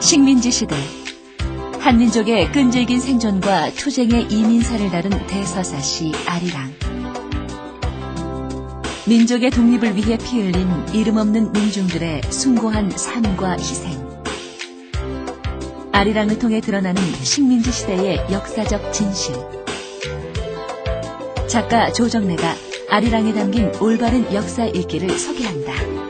식민지 시대 한민족의 끈질긴 생존과 투쟁의 이민사를 다룬 대서사시 아리랑. 민족의 독립을 위해 피 흘린 이름 없는 민중들의 숭고한 삶과 희생. 아리랑을 통해 드러나는 식민지 시대의 역사적 진실. 작가 조정래가 아리랑에 담긴 올바른 역사 읽기를 소개한다.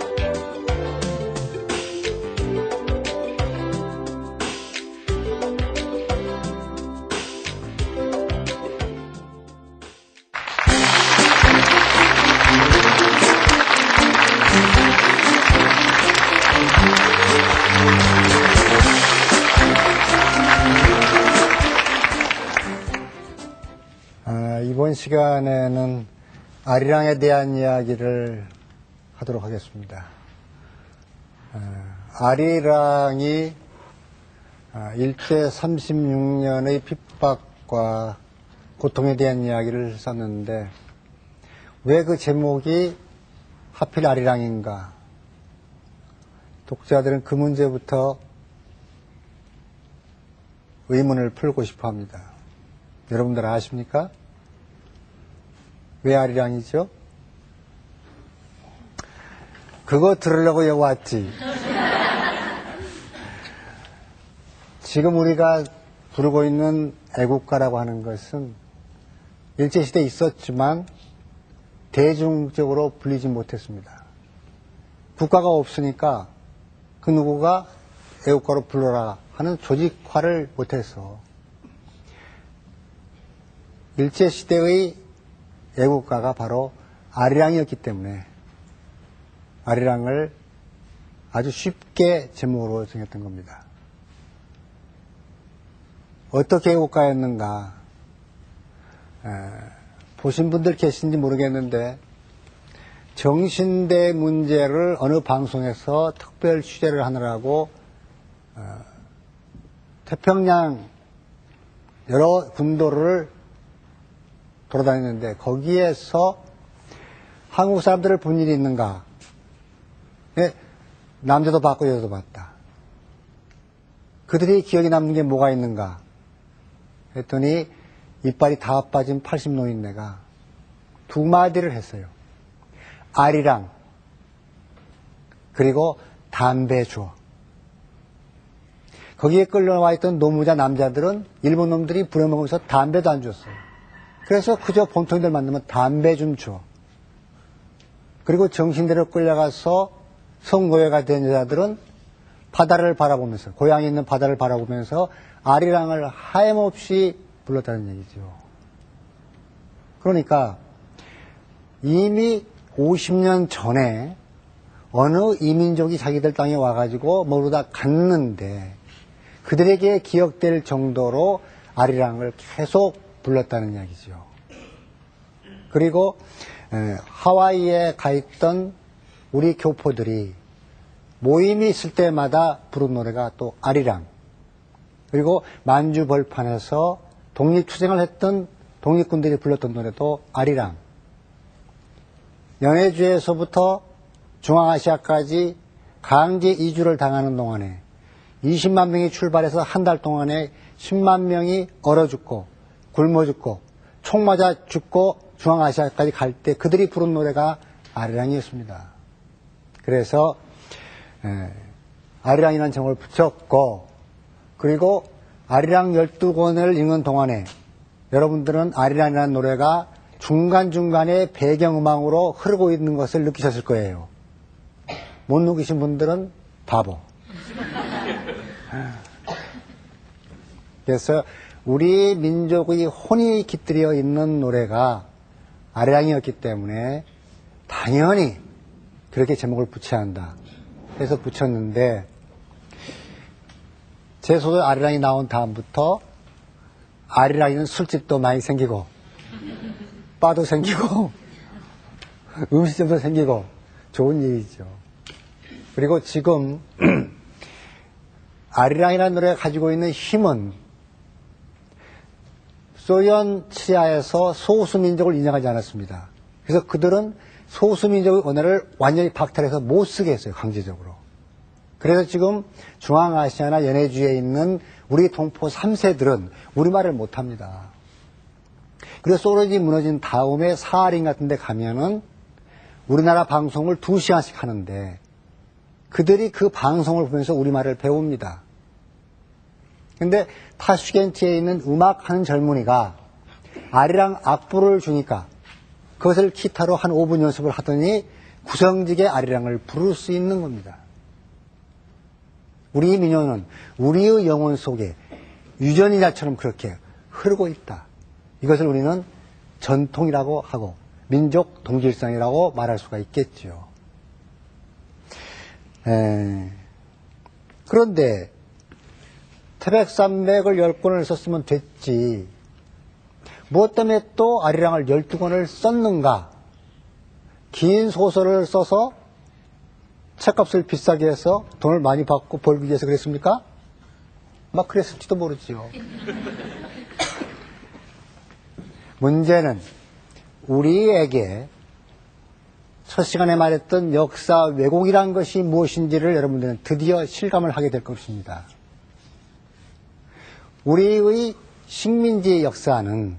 이번 시간에는 아리랑에 대한 이야기를 하도록 하겠습니다. 아리랑이 일제 36년의 핍박과 고통에 대한 이야기를 썼는데 왜 그 제목이 하필 아리랑인가? 독자들은 그 문제부터 의문을 풀고 싶어 합니다. 여러분들 아십니까? 왜 아리랑이죠? 그거 들으려고 여기 왔지. 지금 우리가 부르고 있는 애국가라고 하는 것은 일제시대에 있었지만 대중적으로 불리지 못했습니다. 국가가 없으니까 그 누구가 애국가로 불러라 하는 조직화를 못해서 일제시대의 애국가가 바로 아리랑이었기 때문에 아리랑을 아주 쉽게 제목으로 정했던 겁니다. 어떻게 애국가였는가 보신 분들 계신지 모르겠는데 정신대 문제를 어느 방송에서 특별 취재를 하느라고 태평양 여러 군도를 돌아다녔는데 거기에서 한국 사람들을 본 일이 있는가? 네, 남자도 봤고 여자도 봤다. 그들이 기억에 남는 게 뭐가 있는가? 했더니 이빨이 다 빠진 80 노인네가 두 마디를 했어요. 아리랑 그리고 담배 줘. 거기에 끌려와 있던 노무자 남자들은 일본 놈들이 부려먹으면서 담배도 안 줬어요. 그래서 그저 본통들 만나면 담배 좀 줘. 그리고 정신대로 끌려가서 성노예가 된 여자들은 바다를 바라보면서 고향에 있는 바다를 바라보면서 아리랑을 하염없이 불렀다는 얘기죠. 그러니까 이미 50년 전에 어느 이민족이 자기들 땅에 와가지고 모르다 갔는데 그들에게 기억될 정도로 아리랑을 계속 불렀다는 이야기죠. 그리고 하와이에 가 있던 우리 교포들이 모임이 있을 때마다 부른 노래가 또 아리랑. 그리고 만주 벌판에서 독립투쟁을 했던 독립군들이 불렀던 노래도 아리랑. 연해주에서부터 중앙아시아까지 강제 이주를 당하는 동안에 20만 명이 출발해서 한 달 동안에 10만 명이 얼어 죽고 굶어 죽고 총 맞아 죽고 중앙아시아까지 갈 때 그들이 부른 노래가 아리랑이었습니다. 그래서 아리랑이라는 제목을 붙였고 그리고 아리랑 12권을 읽는 동안에 여러분들은 아리랑이라는 노래가 중간중간에 배경음악으로 흐르고 있는 것을 느끼셨을 거예요. 못 느끼신 분들은 바보. 그래서 우리 민족의 혼이 깃들여 있는 노래가 아리랑이었기 때문에 당연히 그렇게 제목을 붙여야 한다. 그래서 붙였는데 제 소설 아리랑이 나온 다음부터 아리랑이는 술집도 많이 생기고 바도 생기고 음식점도 생기고 좋은 일이죠. 그리고 지금 아리랑이라는 노래가 가지고 있는 힘은 소련 치하에서 소수민족을 인정하지 않았습니다. 그래서 그들은 소수민족의 언어를 완전히 박탈해서 못 쓰게 했어요. 강제적으로. 그래서 지금 중앙아시아나 연해주에 있는 우리 동포 3세들은 우리말을 못합니다. 그래서 소련이 무너진 다음에 사하린 같은 데 가면은 우리나라 방송을 2시간씩 하는데 그들이 그 방송을 보면서 우리말을 배웁니다. 근데 타슈켄트에 있는 음악하는 젊은이가 아리랑 악보를 주니까 그것을 기타로 한 5분 연습을 하더니 구성지게 아리랑을 부를 수 있는 겁니다. 우리 민요는 우리의 영혼 속에 유전이자처럼 그렇게 흐르고 있다. 이것을 우리는 전통이라고 하고 민족 동질성이라고 말할 수가 있겠죠. 그런데 태백산맥을 10권을 썼으면 됐지. 무엇 때문에 또 아리랑을 12권을 썼는가? 긴 소설을 써서 책값을 비싸게 해서 돈을 많이 받고 벌기 위해서 그랬습니까? 막 그랬을지도 모르지요. 문제는 우리에게 첫 시간에 말했던 역사 왜곡이란 것이 무엇인지를 여러분들은 드디어 실감을 하게 될 것입니다. 우리의 식민지의 역사는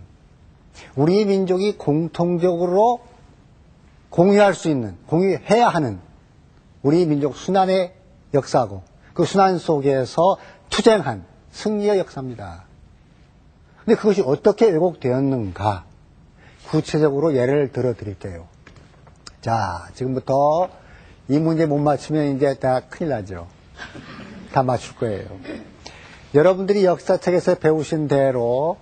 우리 민족이 공통적으로 공유할 수 있는, 공유해야 하는 우리 민족 순환의 역사고 그 순환 속에서 투쟁한 승리의 역사입니다. 근데 그것이 어떻게 왜곡되었는가? 구체적으로 예를 들어 드릴게요. 자, 지금부터 이 문제 못 맞추면 이제 다 큰일 나죠. 다 맞출 거예요. 여러분들이 역사책에서 배우신 대로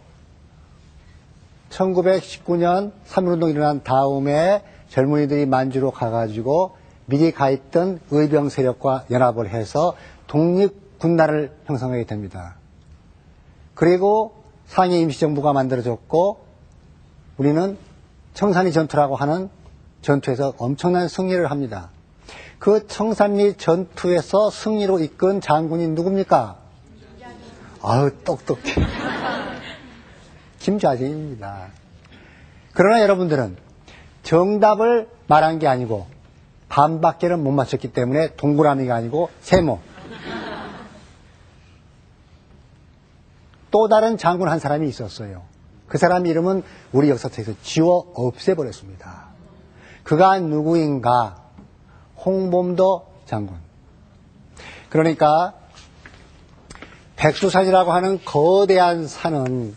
1919년 3.1운동이 일어난 다음에 젊은이들이 만주로 가가지고 미리 가있던 의병 세력과 연합을 해서 독립군단을 형성하게 됩니다. 그리고 상해 임시정부가 만들어졌고 우리는 청산리 전투라고 하는 전투에서 엄청난 승리를 합니다. 그 청산리 전투에서 승리로 이끈 장군이 누굽니까? 아유, 똑똑해. 김좌진입니다. 그러나 여러분들은 정답을 말한 게 아니고 반밖에는 못 맞췄기 때문에 동그라미가 아니고 세모. 또 다른 장군 한 사람이 있었어요. 그 사람 이름은 우리 역사책에서 지워 없애버렸습니다. 그가 누구인가? 홍범도 장군. 그러니까 백두산이라고 하는 거대한 산은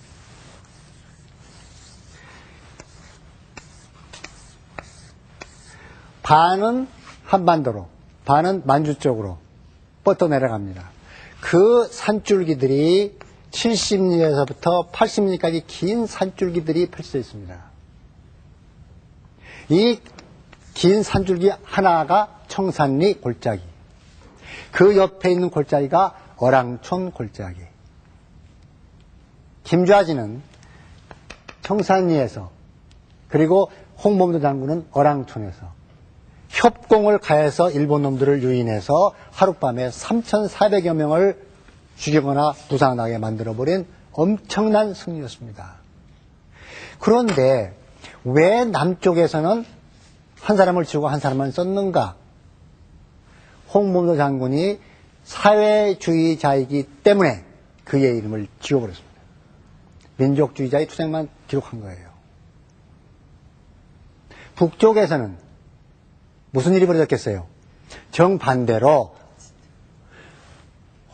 반은 한반도로, 반은 만주 쪽으로 뻗어 내려갑니다. 그 산줄기들이 70리에서부터 80리까지 긴 산줄기들이 펼쳐져 있습니다. 이 긴 산줄기 하나가 청산리 골짜기. 그 옆에 있는 골짜기가 어랑촌 골짜기. 김좌진은 청산리에서 그리고 홍범도 장군은 어랑촌에서 협공을 가해서 일본 놈들을 유인해서 하룻밤에 3,400여 명을 죽이거나 부상하게 만들어버린 엄청난 승리였습니다. 그런데 왜 남쪽에서는 한 사람을 지우고 한 사람만 썼는가? 홍범도 장군이 사회주의자이기 때문에 그의 이름을 지워버렸습니다. 민족주의자의 투쟁만 기록한 거예요. 북쪽에서는 무슨 일이 벌어졌겠어요? 정반대로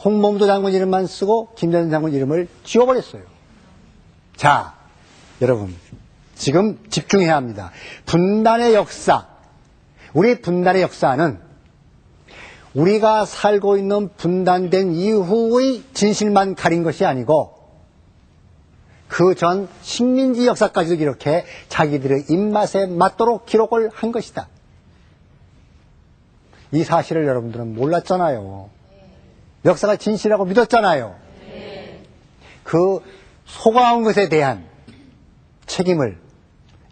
홍범도 장군 이름만 쓰고 김대중 장군 이름을 지워버렸어요. 자, 여러분 지금 집중해야 합니다. 분단의 역사, 우리 분단의 역사는 우리가 살고 있는 분단된 이후의 진실만 가린 것이 아니고 그 전 식민지 역사까지도 이렇게 자기들의 입맛에 맞도록 기록을 한 것이다. 이 사실을 여러분들은 몰랐잖아요. 역사가 진실이라고 믿었잖아요. 그 속아온 것에 대한 책임을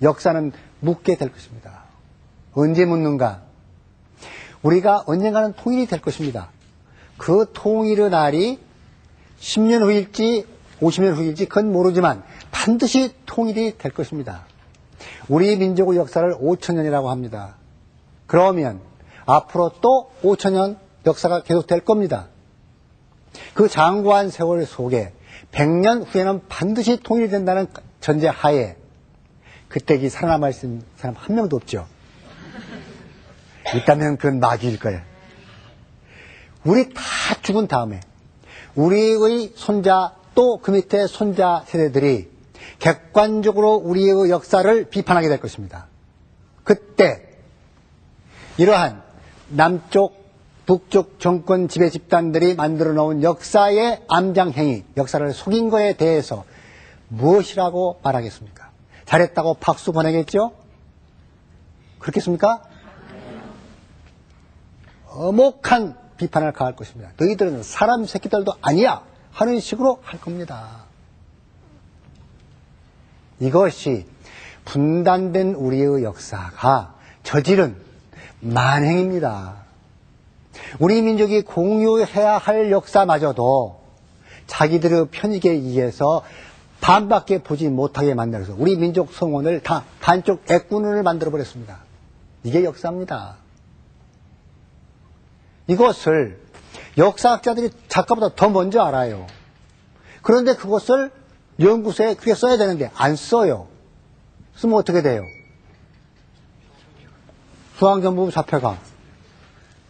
역사는 묻게 될 것입니다. 언제 묻는가? 우리가 언젠가는 통일이 될 것입니다. 그 통일의 날이 10년 후일지 50년 후일지 그건 모르지만 반드시 통일이 될 것입니다. 우리 민족의 역사를 5,000년이라고 합니다. 그러면 앞으로 또 5,000년 역사가 계속될 겁니다. 그 장구한 세월 속에 100년 후에는 반드시 통일이 된다는 전제 하에 그때기 살아남아 있는 사람 한 명도 없죠. 있다면 그건 마귀일 거예요. 우리 다 죽은 다음에 우리의 손자 또 그 밑에 손자 세대들이 객관적으로 우리의 역사를 비판하게 될 것입니다. 그때 이러한 남쪽 북쪽 정권 지배 집단들이 만들어 놓은 역사의 암장행위, 역사를 속인 거에 대해서 무엇이라고 말하겠습니까? 잘했다고 박수 보내겠죠? 그렇겠습니까? 엄혹한 비판을 가할 것입니다. 너희들은 사람 새끼들도 아니야 하는 식으로 할 겁니다. 이것이 분단된 우리의 역사가 저지른 만행입니다. 우리 민족이 공유해야 할 역사마저도 자기들의 편익에 의해서 반밖에 보지 못하게 만들어서 우리 민족 성원을 다 반쪽 애꾸눈을 만들어버렸습니다. 이게 역사입니다. 이것을 역사학자들이 작가보다 더 먼저 알아요. 그런데 그것을 연구소에 그렇게 써야 되는데 안 써요. 쓰면 어떻게 돼요? 중앙정부 잡혀가.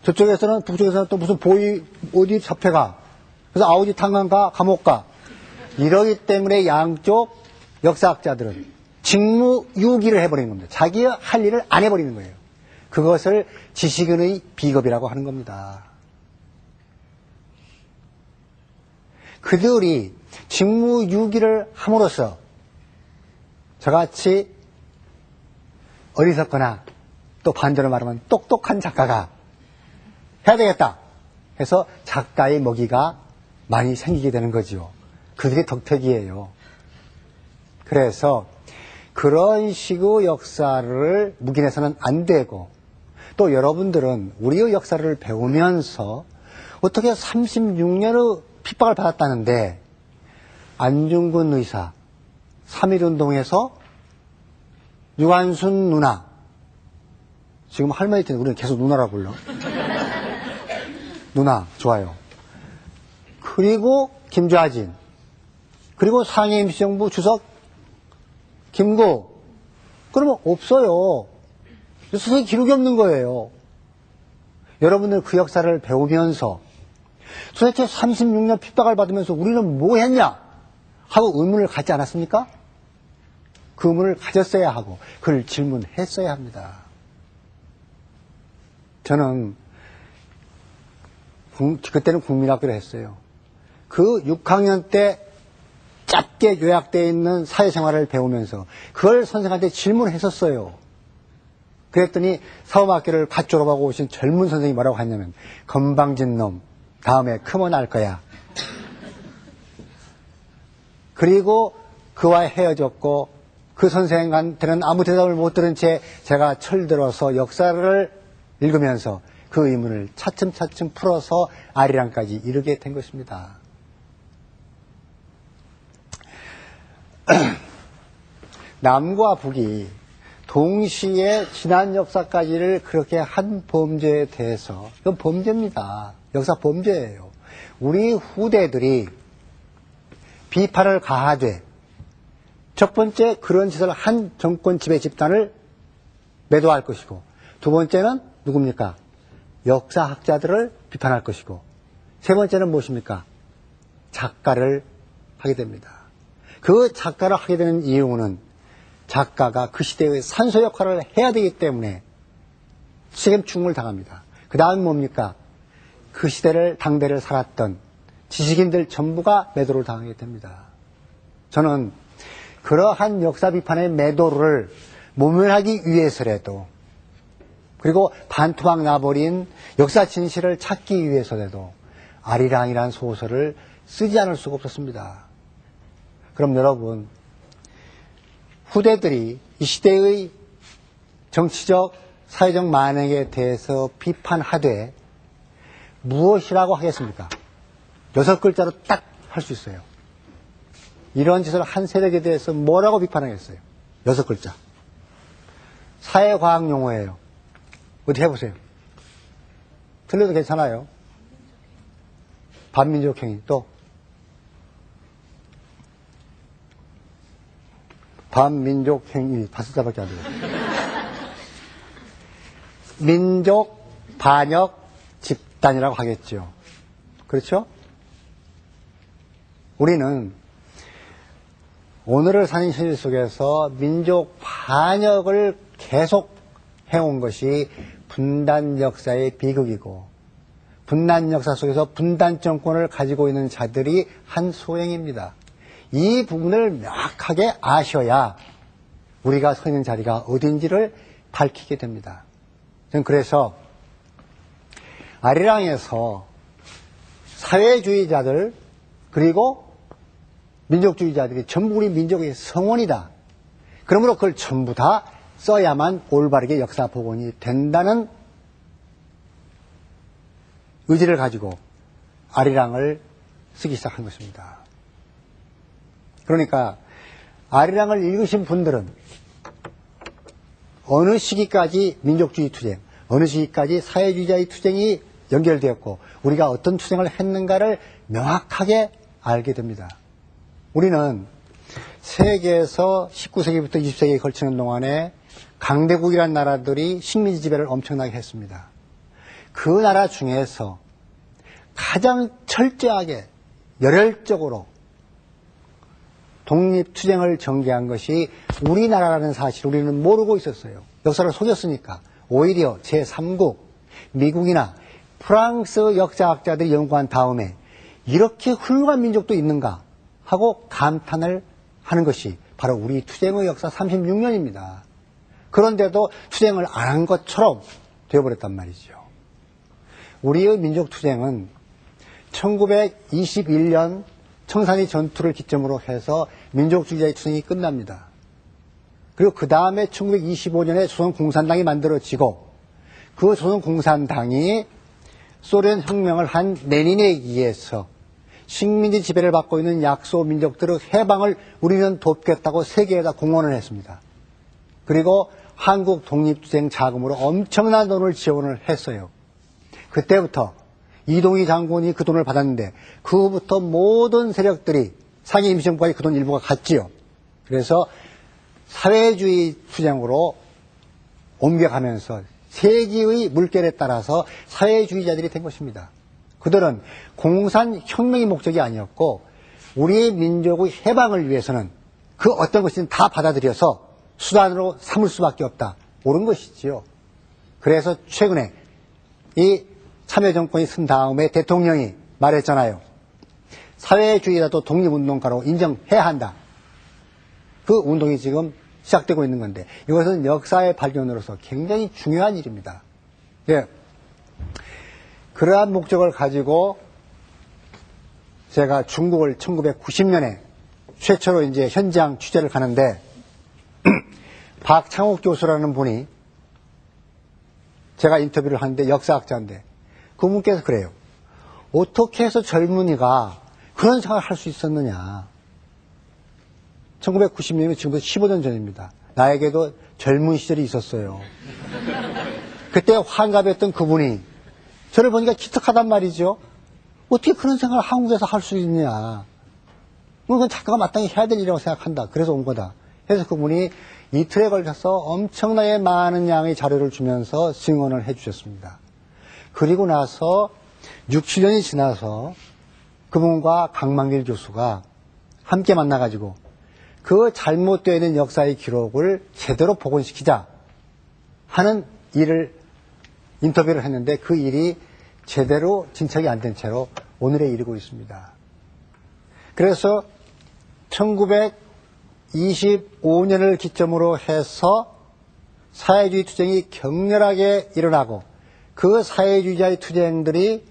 저쪽에서는 북쪽에서는 또 무슨 보위 어디 잡혀가. 그래서 아우지 탄광가 감옥 가. 이러기 때문에 양쪽 역사학자들은 직무유기를 해버리는 겁니다. 자기의 할 일을 안 해버리는 거예요. 그것을 지식인의 비겁이라고 하는 겁니다. 그들이 직무유기를 함으로써 저같이 어리석거나 또 반대로 말하면 똑똑한 작가가 해야 되겠다 해서 작가의 먹이가 많이 생기게 되는 거지요. 그들의 덕택이에요. 그래서 그런 식의 역사를 묵인해서는 안 되고 또 여러분들은 우리의 역사를 배우면서 어떻게 36년의 핍박을 받았다는데 안중근 의사 3.1운동에서 유관순 누나 지금 할머니 때는 우리는 계속 누나라고 불러. 누나 좋아요. 그리고 김좌진 그리고 상해임시정부 주석 김구 그러면 없어요. 선생님 기록이 없는 거예요. 여러분들 그 역사를 배우면서 도대체 36년 핍박을 받으면서 우리는 뭐 했냐 하고 의문을 갖지 않았습니까? 그 의문을 가졌어야 하고 그를 질문했어야 합니다. 저는 그때는 국민학교를 했어요. 그 6학년 때 짧게 요약되어 있는 사회생활을 배우면서 그걸 선생한테 질문했었어요. 그랬더니 사범학교를 갓 졸업하고 오신 젊은 선생님이 뭐라고 했냐면 건방진 놈 다음에 크면 알 거야. 그리고 그와 헤어졌고 그 선생한테는 아무 대답을 못 들은 채 제가 철들어서 역사를 읽으면서 그 의문을 차츰차츰 풀어서 아리랑까지 이르게 된 것입니다. 남과 북이 동시에 지난 역사까지를 그렇게 한 범죄에 대해서 이건 범죄입니다. 역사 범죄예요. 우리 후대들이 비판을 가하되 첫 번째 그런 짓을 한 정권 지배 집단을 매도할 것이고 두 번째는 누굽니까? 역사학자들을 비판할 것이고 세 번째는 무엇입니까? 작가를 하게 됩니다. 그 작가를 하게 되는 이유는 작가가 그 시대의 산소 역할을 해야 되기 때문에 책임충을 당합니다. 그 다음 뭡니까? 그 시대를 당대를 살았던 지식인들 전부가 매도를 당하게 됩니다. 저는 그러한 역사 비판의 매도를 모면하기 위해서라도 그리고 반토막 나버린 역사 진실을 찾기 위해서라도 아리랑이라는 소설을 쓰지 않을 수가 없었습니다. 그럼 여러분 후대들이 이 시대의 정치적 사회적 만행에 대해서 비판하되 무엇이라고 하겠습니까? 6글자로 딱 할 수 있어요. 이런 짓을 한 세력에 대해서 뭐라고 비판하겠어요? 6글자. 사회과학 용어예요. 어디 해보세요. 틀려도 괜찮아요. 반민족행위 또 반민족행위 5자밖에 안 돼요. 민족 반역 집단이라고 하겠죠. 그렇죠? 우리는 오늘을 사는 현실 속에서 민족 반역을 계속 해온 것이 분단 역사의 비극이고, 분단 역사 속에서 분단 정권을 가지고 있는 자들이 한 소행입니다. 이 부분을 명확하게 아셔야 우리가 서 있는 자리가 어딘지를 밝히게 됩니다. 저는 그래서 아리랑에서 사회주의자들 그리고 민족주의자들이 전부 우리 민족의 성원이다. 그러므로 그걸 전부 다 써야만 올바르게 역사 복원이 된다는 의지를 가지고 아리랑을 쓰기 시작한 것입니다. 그러니까 아리랑을 읽으신 분들은 어느 시기까지 민족주의 투쟁, 어느 시기까지 사회주의자의 투쟁이 연결되었고 우리가 어떤 투쟁을 했는가를 명확하게 알게 됩니다. 우리는 세계에서 19세기부터 20세기에 걸치는 동안에 강대국이라는 나라들이 식민지 지배를 엄청나게 했습니다. 그 나라 중에서 가장 철저하게 열혈적으로 독립투쟁을 전개한 것이 우리나라라는 사실을 우리는 모르고 있었어요. 역사를 속였으니까. 오히려 제3국, 미국이나 프랑스 역사학자들이 연구한 다음에 이렇게 훌륭한 민족도 있는가 하고 감탄을 하는 것이 바로 우리 투쟁의 역사 36년입니다. 그런데도 투쟁을 안 한 것처럼 되어버렸단 말이죠. 우리의 민족투쟁은 1921년 청산리 전투를 기점으로 해서 민족주의자의 투쟁이 끝납니다. 그리고 그 다음에 1925년에 조선공산당이 만들어지고 그 조선공산당이 소련 혁명을 한 레닌에 의해서 식민지 지배를 받고 있는 약소 민족들의 해방을 우리는 돕겠다고 세계에다 공언을 했습니다. 그리고 한국 독립투쟁 자금으로 엄청난 돈을 지원을 했어요. 그때부터 이동희 장군이 그 돈을 받았는데 그 후부터 모든 세력들이 상해 임시정부까지 그 돈 일부가 갔지요. 그래서 사회주의 투쟁으로 옮겨가면서 세계의 물결에 따라서 사회주의자들이 된 것입니다. 그들은 공산혁명이 목적이 아니었고 우리의 민족의 해방을 위해서는 그 어떤 것이든 다 받아들여서 수단으로 삼을 수밖에 없다. 옳은 것이지요. 그래서 최근에 이 참여정권이 쓴 다음에 대통령이 말했잖아요. 사회주의라도 독립운동가로 인정해야 한다. 그 운동이 지금 시작되고 있는 건데 이것은 역사의 발견으로서 굉장히 중요한 일입니다. 예. 그러한 목적을 가지고 제가 중국을 1990년에 최초로 이제 현장 취재를 가는데 박창욱 교수라는 분이 제가 인터뷰를 하는데 역사학자인데 그분께서 그래요. 어떻게 해서 젊은이가 그런 생각을 할 수 있었느냐. 1990년이면 지금부터 15년 전입니다. 나에게도 젊은 시절이 있었어요. 그때 환갑이었던 그분이 저를 보니까 기특하단 말이죠. 어떻게 그런 생각을 한국에서 할 수 있느냐. 그건 작가가 마땅히 해야 될 일이라고 생각한다. 그래서 온 거다. 그래서 그분이 이틀에 걸쳐서 엄청나게 많은 양의 자료를 주면서 증언을 해 주셨습니다. 그리고 나서 6, 7년이 지나서 그분과 강만길 교수가 함께 만나가지고 그 잘못되어 있는 역사의 기록을 제대로 복원시키자 하는 일을 인터뷰를 했는데 그 일이 제대로 진척이 안 된 채로 오늘에 이르고 있습니다. 그래서 1925년을 기점으로 해서 사회주의 투쟁이 격렬하게 일어나고 그 사회주의자의 투쟁들이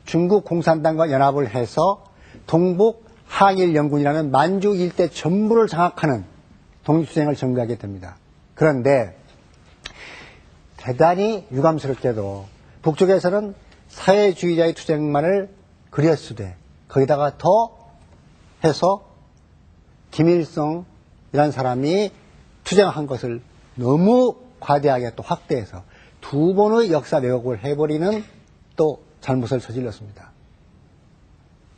중국 공산당과 연합을 해서 동북 항일연군이라는 만주 일대 전부를 장악하는 독립투쟁을 전개하게 됩니다. 그런데 대단히 유감스럽게도 북쪽에서는 사회주의자의 투쟁만을 그렸으되 거기다가 더 해서 김일성이라는 사람이 투쟁한 것을 너무 과대하게 또 확대해서 두 번의 역사 왜곡을 해버리는 또 잘못을 저질렀습니다.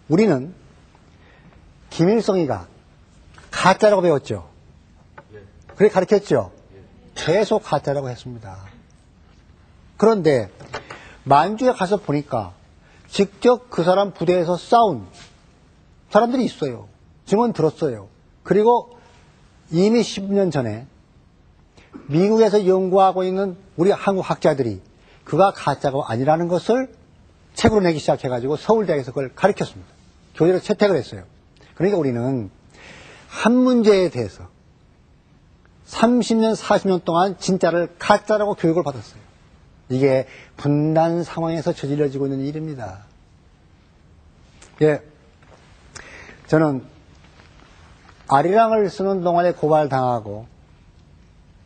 우리는 김일성이가 가짜라고 배웠죠. 그렇게 가르쳤죠. 계속 가짜라고 했습니다. 그런데 만주에 가서 보니까 직접 그 사람 부대에서 싸운 사람들이 있어요. 증언 들었어요. 그리고 이미 10년 전에 미국에서 연구하고 있는 우리 한국 학자들이 그가 가짜가 아니라는 것을 책으로 내기 시작해가지고 서울대학에서 그걸 가르쳤습니다. 교재로 채택을 했어요. 그러니까 우리는 한 문제에 대해서 30년, 40년 동안 진짜를 가짜라고 교육을 받았어요. 이게 분단 상황에서 저질러지고 있는 일입니다. 예, 저는 아리랑을 쓰는 동안에 고발당하고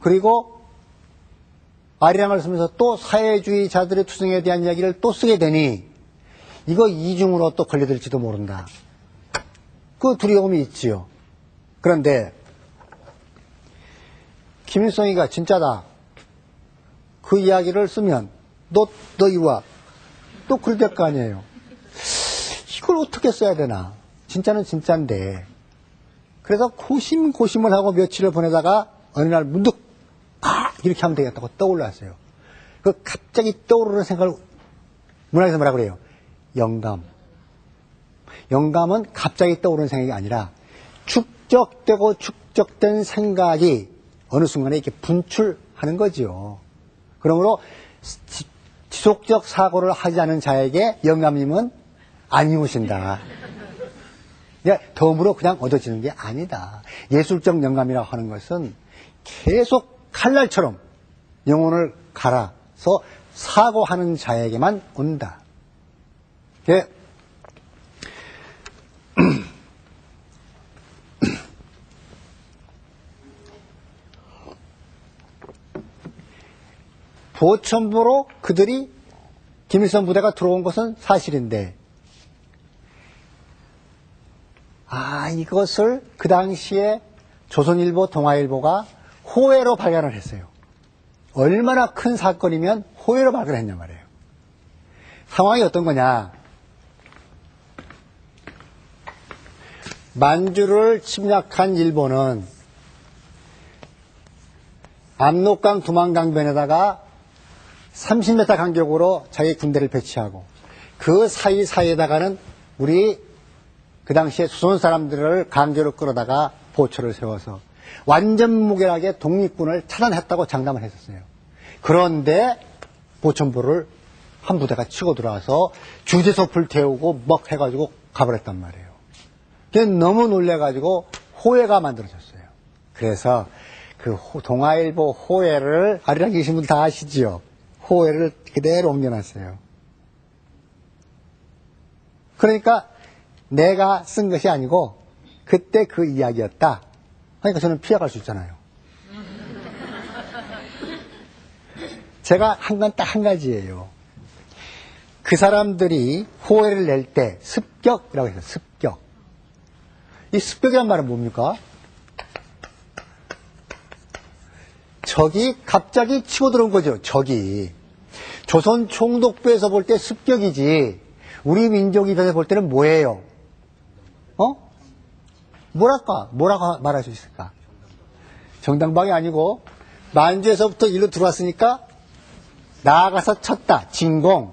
그리고 아리랑을 쓰면서 또 사회주의자들의 투쟁에 대한 이야기를 또 쓰게 되니 이거 이중으로 또 걸려들지도 모른다. 그 두려움이 있지요. 그런데 김일성이가 진짜다. 그 이야기를 쓰면 너 이리 와. 또 그럴 될 거 아니에요. 이걸 어떻게 써야 되나. 진짜는 진짜인데. 그래서 고심을 하고 며칠을 보내다가 어느 날 문득 이렇게 하면 되겠다고 떠올랐어요. 그 갑자기 떠오르는 생각을 문학에서 뭐라 그래요? 영감. 영감은 갑자기 떠오르는 생각이 아니라 축적되고 축적된 생각이 어느 순간에 이렇게 분출하는 거지요. 그러므로 지속적 사고를 하지 않은 자에게 영감님은 안 이오신다. 덤으로 그냥 얻어지는 게 아니다. 예술적 영감이라고 하는 것은 계속 칼날처럼 영혼을 갈아서 사고하는 자에게만 온다. 예. 보천부로 그들이 김일성 부대가 들어온 것은 사실인데 이것을 그 당시에 조선일보, 동아일보가 호외로 발견을 했어요. 얼마나 큰 사건이면 호외로 발견했냐 말이에요. 상황이 어떤 거냐. 만주를 침략한 일본은 압록강 두만강변에다가 30m 간격으로 자기 군대를 배치하고 그 사이사이에다가는 우리 그 당시에 조선 사람들을 강제로 끌어다가 보초를 세워서 완전 무결하게 독립군을 차단했다고 장담을 했었어요. 그런데 보천부를 한 부대가 치고 들어와서 주제소풀 태우고 먹 해가지고 가버렸단 말이에요. 너무 놀래가지고 호해가 만들어졌어요. 그래서 그 동아일보 호해를 아리랑 계신 분 다 아시지요? 호해를 그대로 옮겨놨어요. 그러니까 내가 쓴 것이 아니고 그때 그 이야기였다. 그러니까 저는 피해갈 수 있잖아요. 제가 한 건 딱 한 가지예요. 그 사람들이 호해를 낼 때 습격이라고 해서 습격. 이 습격이란 말은 뭡니까? 적이 갑자기 치고 들어온 거죠. 적이. 조선 총독부에서 볼 때 습격이지 우리 민족 입장에서 볼 때는 뭐예요? 뭐라고 말할 수 있을까? 정당방위 아니고 만주에서부터 일로 들어왔으니까 나아가서 쳤다. 진공.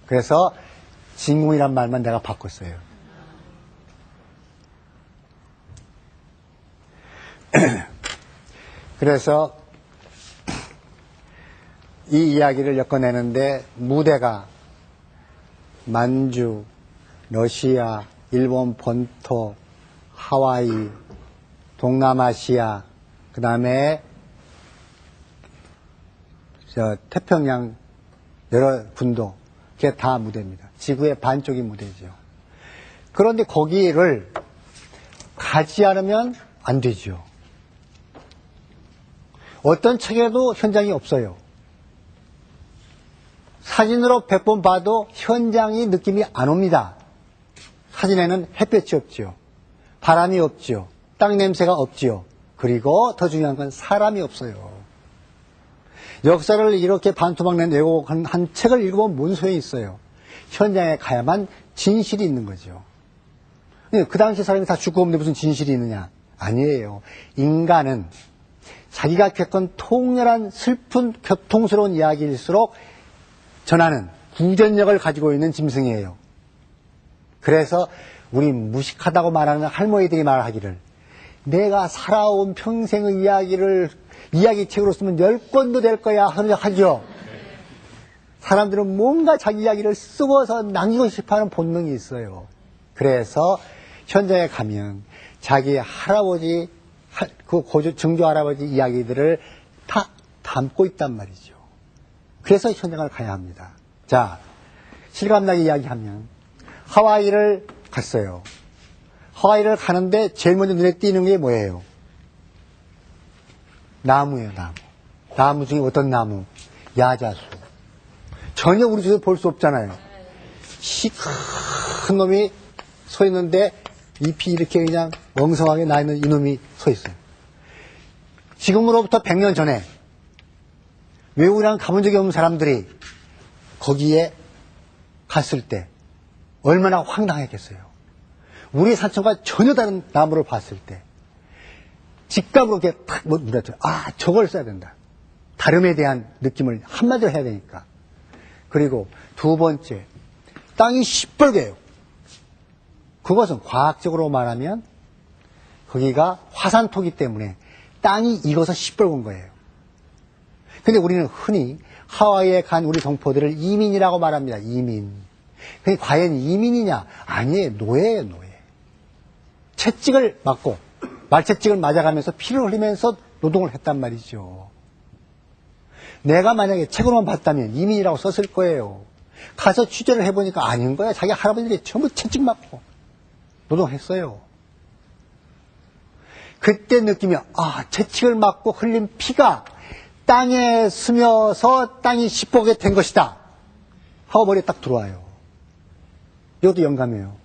그래서 진공이란 말만 내가 바꿨어요. 그래서 이 이야기를 엮어내는데 무대가 만주, 러시아, 일본 본토, 하와이, 동남아시아, 그 다음에 태평양 여러 군도, 그게 다 무대입니다. 지구의 반쪽이 무대죠. 그런데 거기를 가지 않으면 안 되죠. 어떤 책에도 현장이 없어요. 사진으로 100번 봐도 현장이 느낌이 안 옵니다. 사진에는 햇볕이 없지요. 바람이 없지요. 땅 냄새가 없지요. 그리고 더 중요한 건 사람이 없어요. 역사를 이렇게 반토막 낸 왜곡한 한 책을 읽어보면 뭔 소용이 있어요. 현장에 가야만 진실이 있는 거죠. 그 당시 사람이 다 죽고 없는데 무슨 진실이 있느냐? 아니에요. 인간은 자기가 겪은 통렬한 슬픈 교통스러운 이야기일수록 전하는 구전력을 가지고 있는 짐승이에요. 그래서 우리 무식하다고 말하는 할머니들이 말하기를 내가 살아온 평생의 이야기를 이야기책으로 쓰면 10권도 될 거야 하죠. 사람들은 뭔가 자기 이야기를 쓰고서 남기고 싶어하는 본능이 있어요. 그래서 현장에 가면 자기 할아버지, 그 증조 할아버지 이야기들을 다 담고 있단 말이죠. 그래서 현장을 가야 합니다. 자, 실감나게 이야기하면 하와이를 갔어요. 하와이를 가는데 제일 먼저 눈에 띄는 게 뭐예요? 나무예요, 나무. 나무 중에 어떤 나무? 야자수. 전혀 우리 집에서 볼 수 없잖아요. 큰 놈이 서 있는데 잎이 이렇게 그냥 멍성하게 나 있는 이놈이 서 있어요. 지금으로부터 100년 전에 외국이랑 가본 적이 없는 사람들이 거기에 갔을 때 얼마나 황당했겠어요. 우리 산천과 전혀 다른 나무를 봤을 때 직감으로 이렇게 탁 물었죠. 아, 저걸 써야 된다. 다름에 대한 느낌을 한마디로 해야 되니까. 그리고 두 번째, 땅이 시뻘개요. 그것은 과학적으로 말하면 거기가 화산토기 때문에 땅이 익어서 시뻘건 거예요. 근데 우리는 흔히 하와이에 간 우리 동포들을 이민이라고 말합니다. 이민. 근데 과연 이민이냐? 아니에요. 노예예요, 노예. 채찍을 맞고 말채찍을 맞아가면서 피를 흘리면서 노동을 했단 말이죠. 내가 만약에 책으로만 봤다면 이민이라고 썼을 거예요. 가서 취재를 해보니까 아닌 거야. 자기 할아버지들이 전부 채찍 맞고 노동했어요. 그때 느낌이 채찍을 맞고 흘린 피가 땅에 스며서 땅이 시뻘게 된 것이다 하고 머리에 딱 들어와요. 이것도 영감이에요.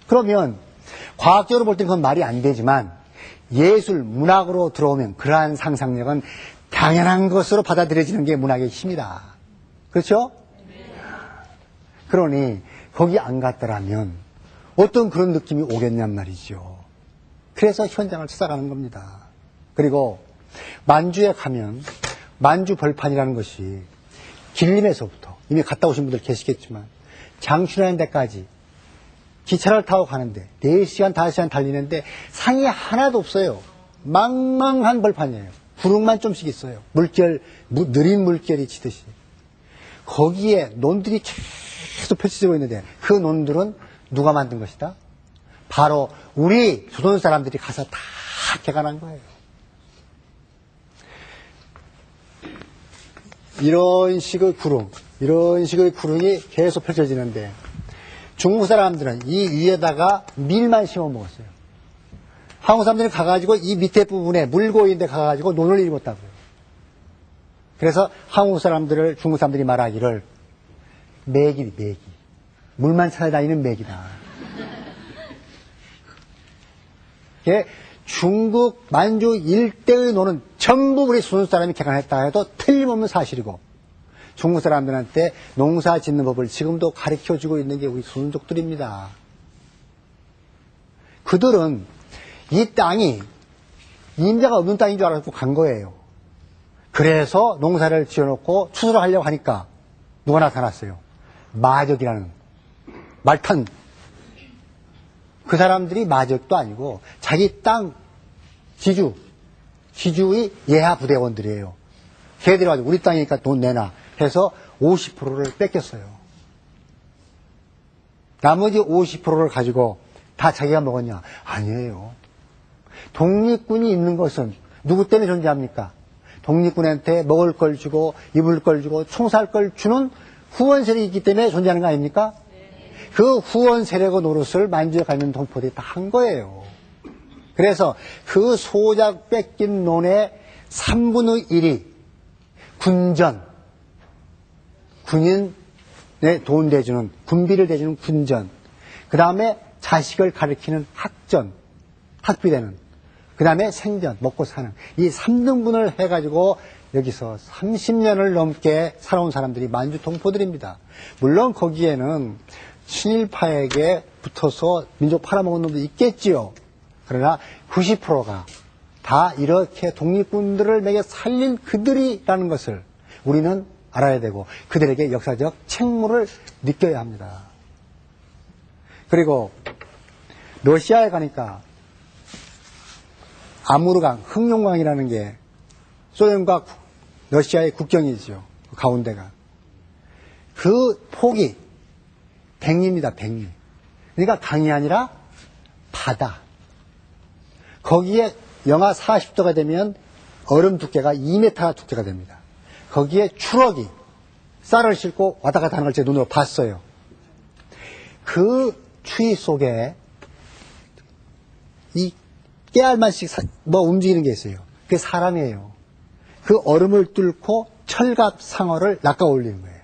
그러면 과학적으로 볼 때는 그건 말이 안 되지만 예술, 문학으로 들어오면 그러한 상상력은 당연한 것으로 받아들여지는 게 문학의 힘이다. 그렇죠? 그러니 거기 안 갔더라면 어떤 그런 느낌이 오겠냔 말이죠. 그래서 현장을 찾아가는 겁니다. 그리고 만주에 가면 만주 벌판이라는 것이 길림에서부터 이미 갔다 오신 분들 계시겠지만 장춘하는 데까지 기차를 타고 가는데 4시간, 5시간 달리는데 상이 하나도 없어요. 망망한 벌판이에요. 구름만 좀씩 있어요. 물결, 느린 물결이 치듯이. 거기에 논들이 계속 펼쳐지고 있는데 그 논들은 누가 만든 것이다? 바로 우리 조선 사람들이 가서 다 개간한 거예요. 이런 식의 구름이 계속 펼쳐지는데 중국 사람들은 이 위에다가 밀만 심어 먹었어요. 한국 사람들이 가가지고 이 밑에 부분에 물고기인데 가가지고 논을 일궜다고요. 그래서 한국 사람들을 중국 사람들이 말하기를 매기. 물만 찾아다니는 매기다. 중국 만주 일대의 논은 전부 우리 조선 사람이 개간했다 해도 틀림없는 사실이고 중국 사람들한테 농사 짓는 법을 지금도 가르쳐주고 있는 게 우리 조선족들입니다. 그들은 이 땅이 임자가 없는 땅인 줄 알고 간 거예요. 그래서 농사를 지어놓고 추수를 하려고 하니까 누가 나타났어요? 마적이라는 말탄. 그 사람들이 마적도 아니고 자기 땅 지주의 예하 부대원들이에요. 걔들이 가지고 우리 땅이니까 돈 내놔 해서 50%를 뺏겼어요. 나머지 50%를 가지고 다 자기가 먹었냐? 아니에요. 독립군이 있는 것은 누구 때문에 존재합니까? 독립군한테 먹을 걸 주고 입을 걸 주고 총 살 걸 주는 후원 세력이 있기 때문에 존재하는 거 아닙니까? 그 후원 세력의 노릇을 만주에 가 있는 동포들이 다 한 거예요. 그래서 그 소작 뺏긴 논의 3분의 1이 군전, 군인의 돈 대주는, 군비를 대주는 군전, 그 다음에 자식을 가르치는 학전, 학비되는, 그 다음에 생전, 먹고 사는, 이 3등분을 해가지고 여기서 30년을 넘게 살아온 사람들이 만주 동포들입니다. 물론 거기에는 친일파에게 붙어서 민족 팔아먹은 놈도 있겠지요. 그러나 90%가 다 이렇게 독립군들을 매겨 살린 그들이라는 것을 우리는 알아야 되고 그들에게 역사적 책무를 느껴야 합니다. 그리고 러시아에 가니까 아무르강, 흑룡강이라는 게 소련과 러시아의 국경이죠. 가운데가. 그 폭이 백리입니다. 백리. 그러니까 강이 아니라 바다. 거기에 영하 40도가 되면 얼음 두께가 2m 두께가 됩니다. 거기에 추럭이 쌀을 싣고 왔다 갔다 하는 걸 제 눈으로 봤어요. 그 추위 속에 이 깨알만씩 움직이는 게 있어요. 그게 사람이에요. 그 얼음을 뚫고 철갑상어를 낚아 올리는 거예요.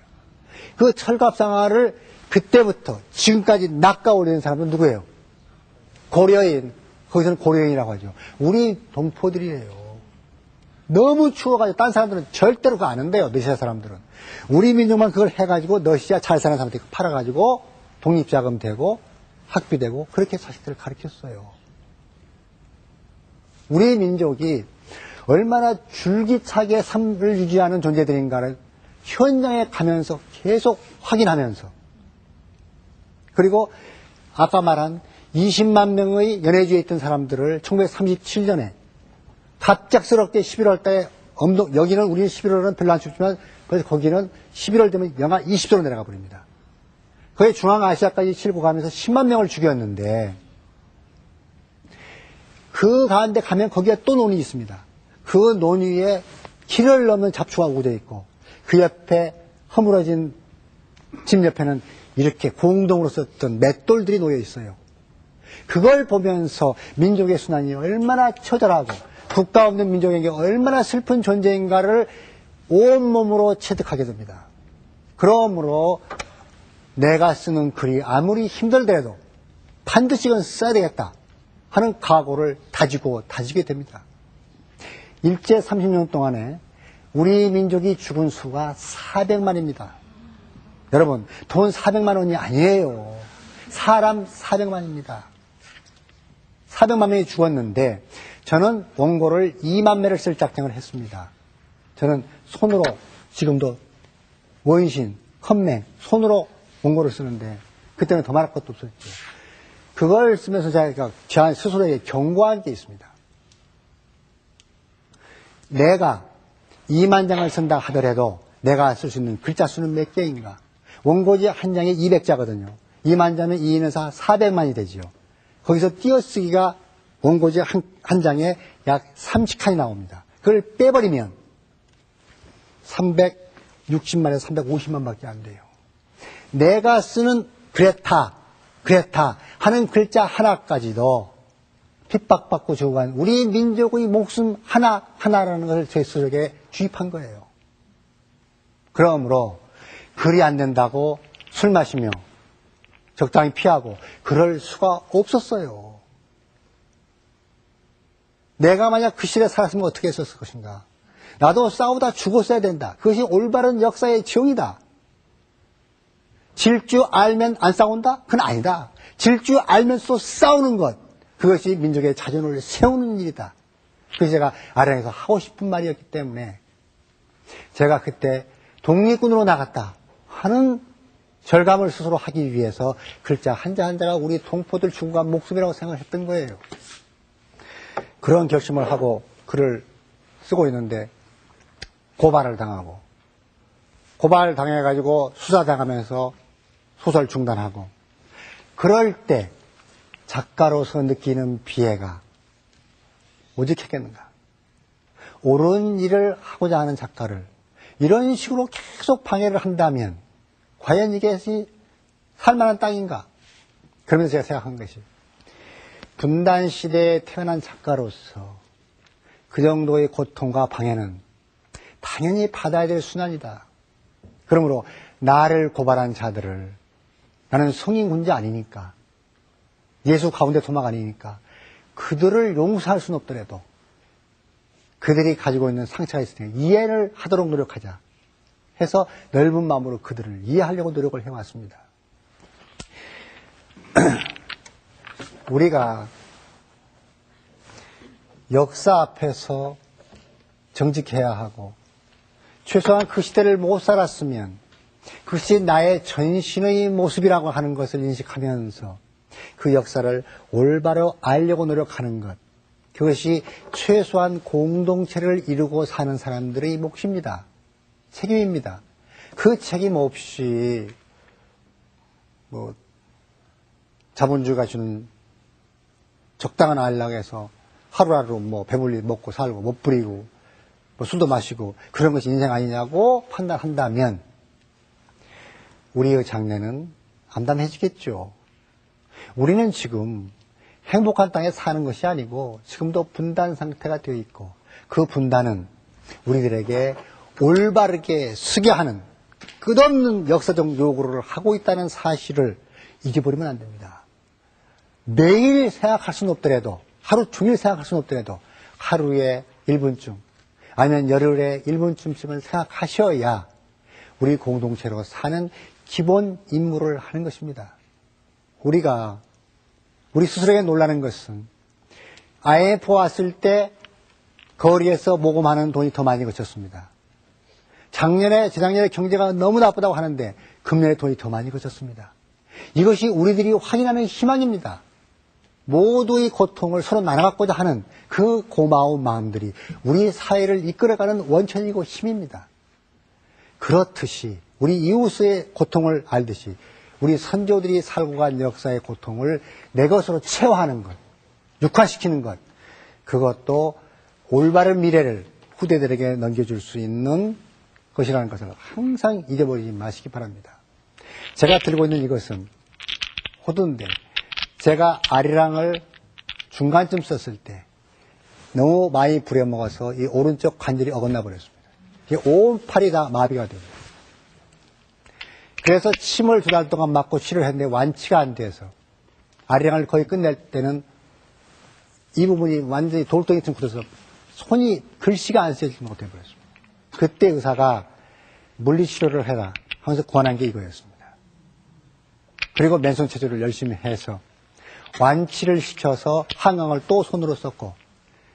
그 철갑상어를 그때부터 지금까지 낚아 올리는 사람은 누구예요? 고려인. 거기서는 고려인이라고 하죠. 우리 동포들이에요. 너무 추워가지고 딴 사람들은 절대로 그거 안 한대요. 러시아 사람들은. 우리 민족만 그걸 해가지고 러시아 잘 사는 사람한테 팔아가지고 독립자금 되고 학비 되고 그렇게 자식들을 가르쳤어요. 우리 민족이 얼마나 줄기차게 삶을 유지하는 존재들인가를 현장에 가면서 계속 확인하면서 그리고 아까 말한 20만 명의 연해주에 있던 사람들을 1937년에 갑작스럽게 11월 달에 여기는 우리는 11월은 별로 안 춥지만 그래서 거기는 11월 되면 영하 20도로 내려가 버립니다. 거의 중앙아시아까지 칠고 가면서 10만 명을 죽였는데 그 가운데 가면 거기에 또 논이 있습니다. 그 논 위에 길을 넘는 잡초가 우대 있고 그 옆에 허물어진 집 옆에는 이렇게 공동으로 썼던 맷돌들이 놓여 있어요. 그걸 보면서 민족의 순환이 얼마나 처절하고 국가 없는 민족에게 얼마나 슬픈 존재인가를 온몸으로 체득하게 됩니다. 그러므로 내가 쓰는 글이 아무리 힘들더라도 반드시 이건 써야 되겠다 하는 각오를 다지게 됩니다. 일제 30년 동안에 우리 민족이 죽은 수가 400만입니다. 여러분, 돈 400만 원이 아니에요. 사람 400만입니다. 400만 명이 죽었는데 저는 원고를 2만 매를 쓸 작정을 했습니다. 저는 손으로 지금도 원신, 컴맹 손으로 원고를 쓰는데 그때는 더 말할 것도 없었죠. 그걸 쓰면서 제가 저 스스로에게 경고한 게 있습니다. 내가 2만 장을 쓴다 하더라도 내가 쓸 수 있는 글자 수는 몇 개인가? 원고지 한 장에 200자거든요. 2만 자면 2는 400만이 되지요. 거기서 띄어쓰기가 원고지 한 장에 약 30칸이 나옵니다. 그걸 빼버리면 360만에서 350만 밖에 안 돼요. 내가 쓰는 그레타 하는 글자 하나까지도 핍박받고 죽어간 우리 민족의 목숨 하나라는 것을 제 스스로에게 주입한 거예요. 그러므로 글이 안 된다고 술 마시며 적당히 피하고 그럴 수가 없었어요. 내가 만약 그 시대에 살았으면 어떻게 했었을 것인가. 나도 싸우다 죽었어야 된다. 그것이 올바른 역사의 지형이다. 질 줄 알면 안 싸운다? 그건 아니다. 질 줄 알면서 싸우는 것, 그것이 민족의 자존을 세우는 일이다. 그래서 제가 아련에서 하고 싶은 말이었기 때문에 제가 그때 독립군으로 나갔다 하는 절감을 스스로 하기 위해서 글자 한자 한자가 우리 동포들 죽어간 목숨이라고 생각했던 거예요. 그런 결심을 하고 글을 쓰고 있는데 고발을 당하고 고발당해가지고 수사당하면서 소설 중단하고 그럴 때 작가로서 느끼는 비애가 오직했겠는가. 옳은 일을 하고자 하는 작가를 이런 식으로 계속 방해를 한다면 과연 이것이 살만한 땅인가. 그러면서 제가 생각한 것이 분단시대에 태어난 작가로서 그 정도의 고통과 방해는 당연히 받아야 될 순환이다. 그러므로 나를 고발한 자들을 나는 성인 군자 아니니까 예수 가운데 도막 아니니까 그들을 용서할 수는 없더라도 그들이 가지고 있는 상처가 있으니까 이해를 하도록 노력하자 해서 넓은 마음으로 그들을 이해하려고 노력을 해왔습니다. 우리가 역사 앞에서 정직해야 하고 최소한 그 시대를 못 살았으면 그것이 나의 전신의 모습이라고 하는 것을 인식하면서 그 역사를 올바로 알려고 노력하는 것, 그것이 최소한 공동체를 이루고 사는 사람들의 몫입니다. 책임입니다. 그 책임 없이 자본주의가 주는 적당한 안락에서 하루하루 배불리 먹고 살고 못 부리고 술도 마시고 그런 것이 인생 아니냐고 판단한다면 우리의 장래는 암담해지겠죠. 우리는 지금 행복한 땅에 사는 것이 아니고 지금도 분단 상태가 되어 있고 그 분단은 우리들에게 올바르게 서게 하는 끝없는 역사적 요구를 하고 있다는 사실을 잊어버리면 안 됩니다. 매일 생각할 수는 없더라도 하루 종일 생각할 수는 없더라도 하루에 1분쯤 아니면 열흘에 1분쯤씩은 생각하셔야 우리 공동체로 사는 기본 임무를 하는 것입니다. 우리가 우리 스스로에게 놀라는 것은 IMF 왔을 때 거리에서 모금하는 돈이 더 많이 거쳤습니다. 작년에 재작년에 경제가 너무 나쁘다고 하는데 금년에 돈이 더 많이 거쳤습니다. 이것이 우리들이 확인하는 희망입니다. 모두의 고통을 서로 나눠갖고자 하는 그 고마운 마음들이 우리 사회를 이끌어가는 원천이고 힘입니다. 그렇듯이 우리 이웃의 고통을 알듯이 우리 선조들이 살고 간 역사의 고통을 내 것으로 체화하는 것, 육화시키는 것, 그것도 올바른 미래를 후대들에게 넘겨줄 수 있는 것이라는 것을 항상 잊어버리지 마시기 바랍니다. 제가 들고 있는 이것은 호두인데 제가 아리랑을 중간쯤 썼을 때 너무 많이 부려먹어서 이 오른쪽 관절이 어긋나 버렸습니다. 온 팔이 다 마비가 됩니다. 그래서 침을 2달 동안 맞고 치료를 했는데 완치가 안 돼서 아리랑을 거의 끝낼 때는 이 부분이 완전히 돌덩이처럼 굳어서 손이 글씨가 안 쓰여지지 못해 버렸습니다. 그때 의사가 물리치료를 해라 하면서 권한 게 이거였습니다. 그리고 맨손체조를 열심히 해서 완치를 시켜서 한강을 또 손으로 썼고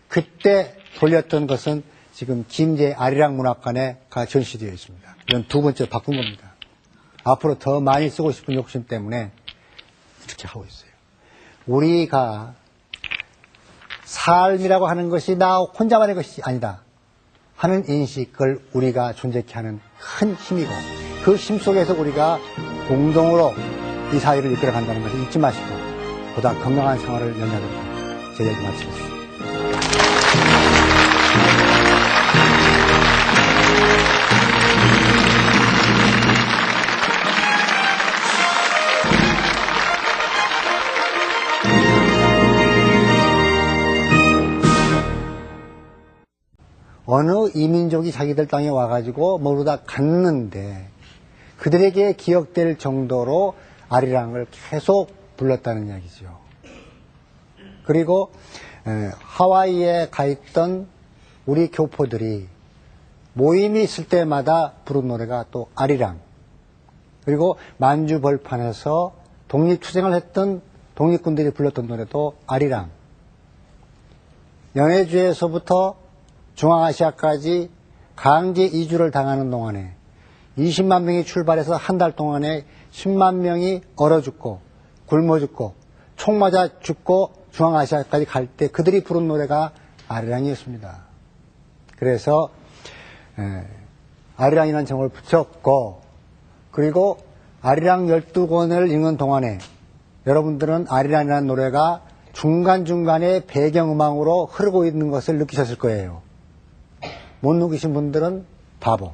그때 돌렸던 것은 지금 김제 아리랑 문학관에 전시되어 있습니다. 이건 2번째 바꾼 겁니다. 앞으로 더 많이 쓰고 싶은 욕심 때문에 이렇게 하고 있어요. 우리가 삶이라고 하는 것이 나 혼자만의 것이 아니다 하는 인식을 우리가 존재케 하는 큰 힘이고 그 힘 속에서 우리가 공동으로 이 사회를 이끌어간다는 것을 잊지 마시고 보다 건강한 생활을 연장하도록 제 얘기 마치겠습니다. 어느 이민족이 자기들 땅에 와가지고 모르다 갔는데 그들에게 기억될 정도로 아리랑을 계속 불렀다는 이야기죠. 그리고 하와이에 가 있던 우리 교포들이 모임이 있을 때마다 부른 노래가 또 아리랑, 그리고 만주 벌판에서 독립투쟁을 했던 독립군들이 불렀던 노래도 아리랑, 연해주에서부터 중앙아시아까지 강제 이주를 당하는 동안에 20만 명이 출발해서 한 달 동안에 10만 명이 얼어 죽고 굶어 죽고 총 맞아 죽고 중앙아시아까지 갈 때 그들이 부른 노래가 아리랑이었습니다. 그래서 아리랑이라는 제목을 붙였고, 그리고 아리랑 12권을 읽는 동안에 여러분들은 아리랑이라는 노래가 중간중간에 배경음악으로 흐르고 있는 것을 느끼셨을 거예요. 못 느끼신 분들은 바보.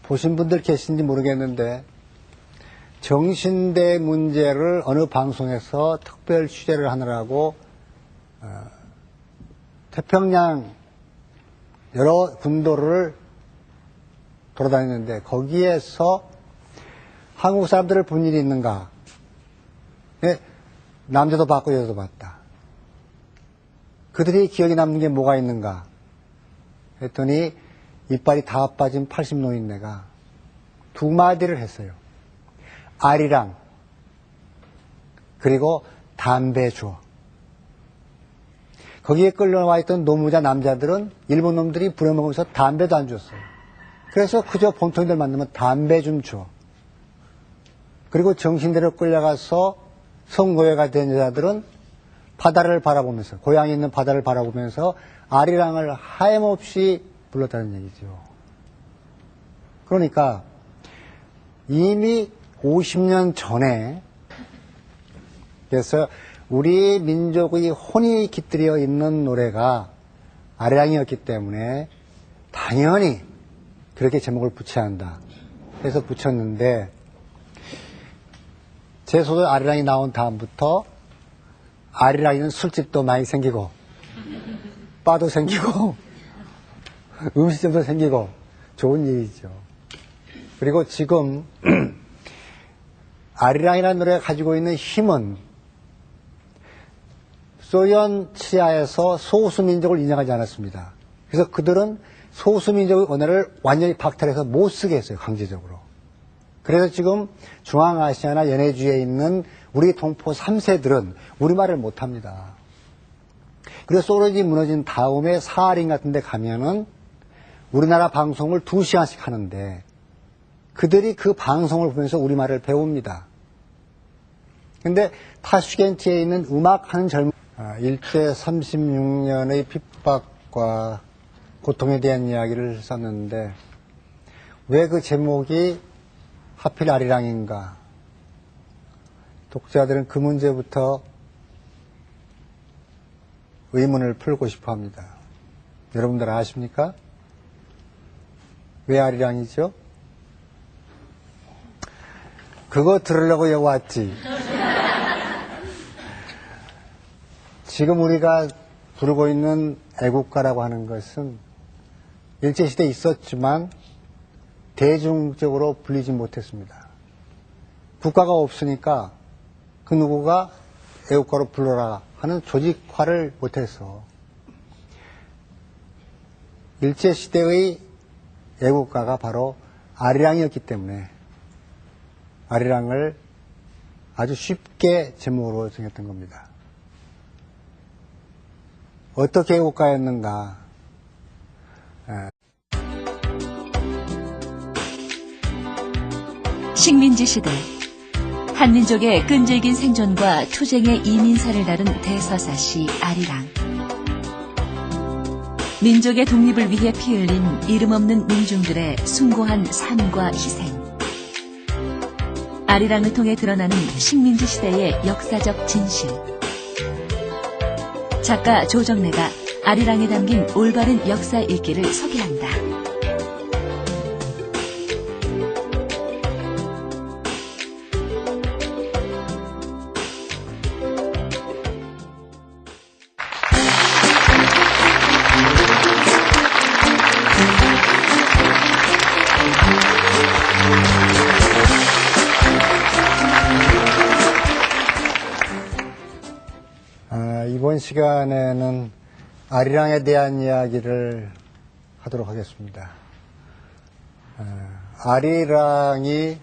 보신 분들 계신지 모르겠는데 정신대 문제를 어느 방송에서 특별 취재를 하느라고 태평양 여러 군도를 돌아다녔는데 거기에서 한국 사람들을 본 일이 있는가? 남자도 봤고 여자도 봤다. 그들이 기억에 남는 게 뭐가 있는가 했더니 이빨이 다 빠진 80노인네가 두 마디를 했어요. 아리랑 그리고 담배 줘. 거기에 끌려와 있던 노무자 남자들은 일본 놈들이 부려먹으면서 담배도 안 줬어요. 그래서 그저 본토인들 만나면 담배 좀 줘. 그리고 정신대로 끌려가서 성노예가 된 여자들은 바다를 바라보면서, 고향에 있는 바다를 바라보면서 아리랑을 하염없이 불렀다는 얘기죠. 그러니까 이미 50년 전에, 그래서 우리 민족의 혼이 깃들여 있는 노래가 아리랑이었기 때문에 당연히 그렇게 제목을 붙여야 한다 해서 붙였는데, 제 소설 아리랑이 나온 다음부터 아리랑이는 술집도 많이 생기고 바도 생기고 음식점도 생기고 좋은 일이죠. 그리고 지금 아리랑이라는 노래가 가지고 있는 힘은 소련 치하에서 소수민족을 인정하지 않았습니다. 그래서 그들은 소수민족의 언어를 완전히 박탈해서 못 쓰게 했어요. 강제적으로. 그래서 지금 중앙아시아나 연해주에 있는 우리 동포 3세들은 우리말을 못합니다. 그래서 소련이 무너진 다음에 사하린 같은 데 가면은 우리나라 방송을 2시간씩 하는데 그들이 그 방송을 보면서 우리말을 배웁니다. 근데 타슈켄트에 있는 음악하는 젊은 일제 36년의 핍박과 고통에 대한 이야기를 썼는데 왜 그 제목이 하필 아리랑인가? 독자들은 그 문제부터 의문을 풀고 싶어 합니다. 여러분들 아십니까? 왜 아리랑이죠? 그거 들으려고 여기 왔지. 지금 우리가 부르고 있는 애국가라고 하는 것은 일제시대에 있었지만 대중적으로 불리지 못했습니다. 국가가 없으니까 그 누구가 애국가로 불러라 하는 조직화를 못해서 일제시대의 애국가가 바로 아리랑이었기 때문에 아리랑을 아주 쉽게 제목으로 정했던 겁니다. 어떻게 애국가였는가? 식민지 시대 한민족의 끈질긴 생존과 투쟁의 이민사를 다룬 대서사시 아리랑. 민족의 독립을 위해 피 흘린 이름 없는 민중들의 숭고한 삶과 희생. 아리랑을 통해 드러나는 식민지 시대의 역사적 진실. 작가 조정래가 아리랑에 담긴 올바른 역사 읽기를 소개한다. 이번 시간에는 아리랑에 대한 이야기를 하도록 하겠습니다. 아리랑이